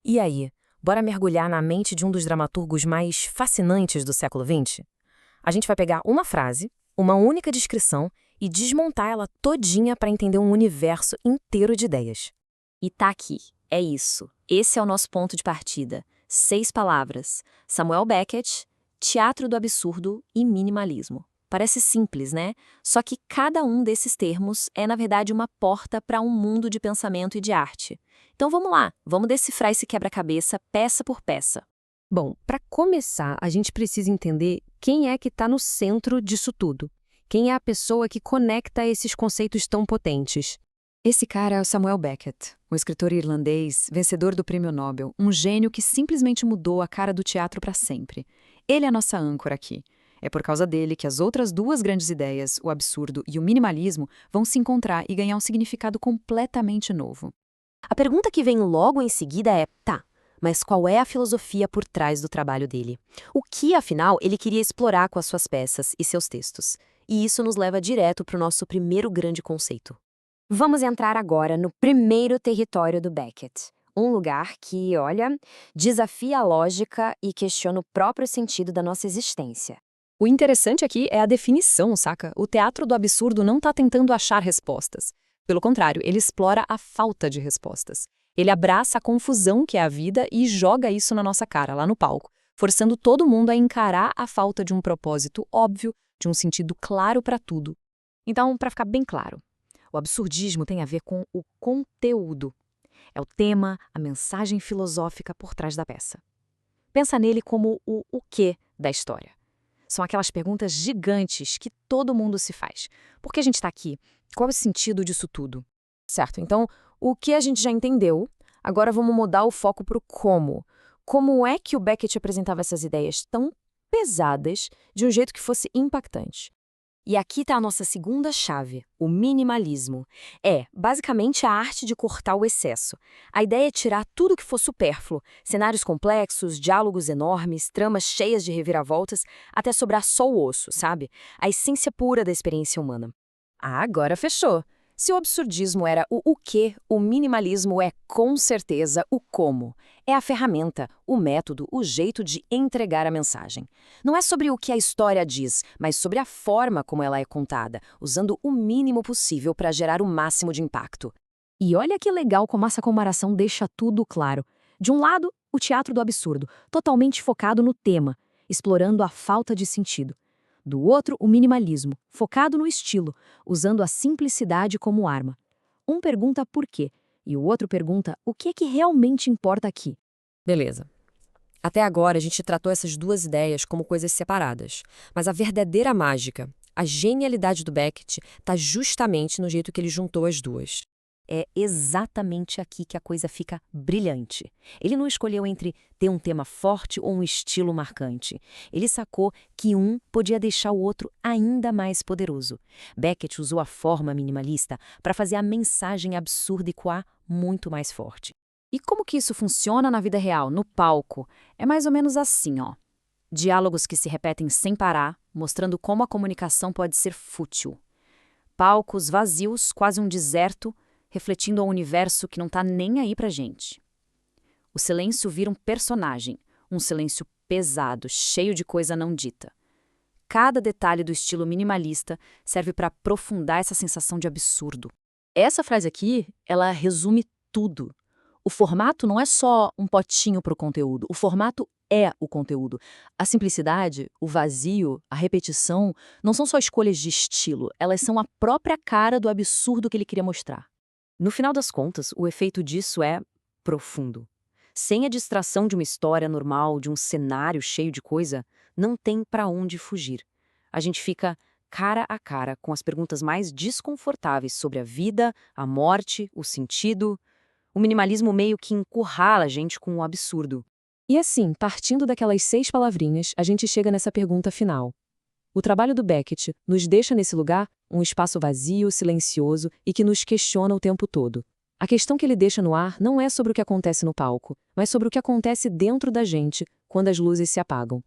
E aí, bora mergulhar na mente de um dos dramaturgos mais fascinantes do século XX? A gente vai pegar uma frase, uma única descrição e desmontar ela todinha para entender um universo inteiro de ideias. E tá aqui, é isso. Esse é o nosso ponto de partida. 6 palavras. Samuel Beckett, teatro do absurdo e minimalismo. Parece simples, né? Só que cada um desses termos é, na verdade, uma porta para um mundo de pensamento e de arte. Então vamos lá, vamos decifrar esse quebra-cabeça peça por peça. Bom, para começar, a gente precisa entender quem é que está no centro disso tudo. Quem é a pessoa que conecta esses conceitos tão potentes? Esse cara é o Samuel Beckett, um escritor irlandês, vencedor do Prêmio Nobel, um gênio que simplesmente mudou a cara do teatro para sempre. Ele é a nossa âncora aqui. É por causa dele que as outras duas grandes ideias, o absurdo e o minimalismo, vão se encontrar e ganhar um significado completamente novo. A pergunta que vem logo em seguida é, tá, mas qual é a filosofia por trás do trabalho dele? O que, afinal, ele queria explorar com as suas peças e seus textos? E isso nos leva direto para o nosso primeiro grande conceito. Vamos entrar agora no primeiro território do Beckett. Um lugar que, olha, desafia a lógica e questiona o próprio sentido da nossa existência. O interessante aqui é a definição, saca? O teatro do absurdo não está tentando achar respostas. Pelo contrário, ele explora a falta de respostas. Ele abraça a confusão que é a vida e joga isso na nossa cara, lá no palco, forçando todo mundo a encarar a falta de um propósito óbvio, de um sentido claro para tudo. Então, para ficar bem claro, o absurdismo tem a ver com o conteúdo. É o tema, a mensagem filosófica por trás da peça. Pensa nele como o quê da história. São aquelas perguntas gigantes que todo mundo se faz. Por que a gente está aqui? Qual é o sentido disso tudo? Certo, então, o que a gente já entendeu, agora vamos mudar o foco para o como. Como é que o Beckett apresentava essas ideias tão pesadas de um jeito que fosse impactante? E aqui está a nossa segunda chave, o minimalismo. É, basicamente, a arte de cortar o excesso. A ideia é tirar tudo que for supérfluo, cenários complexos, diálogos enormes, tramas cheias de reviravoltas, até sobrar só o osso, sabe? A essência pura da experiência humana. Ah, agora fechou. Se o absurdismo era o quê, o minimalismo é, com certeza, o como. É a ferramenta, o método, o jeito de entregar a mensagem. Não é sobre o que a história diz, mas sobre a forma como ela é contada, usando o mínimo possível para gerar o máximo de impacto. E olha que legal como essa comparação deixa tudo claro. De um lado, o teatro do absurdo, totalmente focado no tema, explorando a falta de sentido. Do outro, o minimalismo, focado no estilo, usando a simplicidade como arma. Um pergunta por quê, e o outro pergunta o que é que realmente importa aqui. Beleza. Até agora a gente tratou essas duas ideias como coisas separadas, mas a verdadeira mágica, a genialidade do Beckett, está justamente no jeito que ele juntou as duas. É exatamente aqui que a coisa fica brilhante. Ele não escolheu entre ter um tema forte ou um estilo marcante. Ele sacou que um podia deixar o outro ainda mais poderoso. Beckett usou a forma minimalista para fazer a mensagem absurda ecoar muito mais forte. E como que isso funciona na vida real, no palco? É mais ou menos assim, ó. Diálogos que se repetem sem parar, mostrando como a comunicação pode ser fútil. Palcos vazios, quase um deserto, refletindo ao universo que não tá nem aí pra gente. O silêncio vira um personagem, um silêncio pesado, cheio de coisa não dita. Cada detalhe do estilo minimalista serve para aprofundar essa sensação de absurdo. Essa frase aqui, ela resume tudo. O formato não é só um potinho para o conteúdo, o formato é o conteúdo. A simplicidade, o vazio, a repetição, não são só escolhas de estilo, elas são a própria cara do absurdo que ele queria mostrar. No final das contas, o efeito disso é profundo. Sem a distração de uma história normal, de um cenário cheio de coisa, não tem para onde fugir. A gente fica cara a cara com as perguntas mais desconfortáveis sobre a vida, a morte, o sentido. O minimalismo meio que encurrala a gente com o absurdo. E assim, partindo daquelas 6 palavrinhas, a gente chega nessa pergunta final. O trabalho do Beckett nos deixa nesse lugar um espaço vazio, silencioso e que nos questiona o tempo todo. A questão que ele deixa no ar não é sobre o que acontece no palco, mas sobre o que acontece dentro da gente quando as luzes se apagam.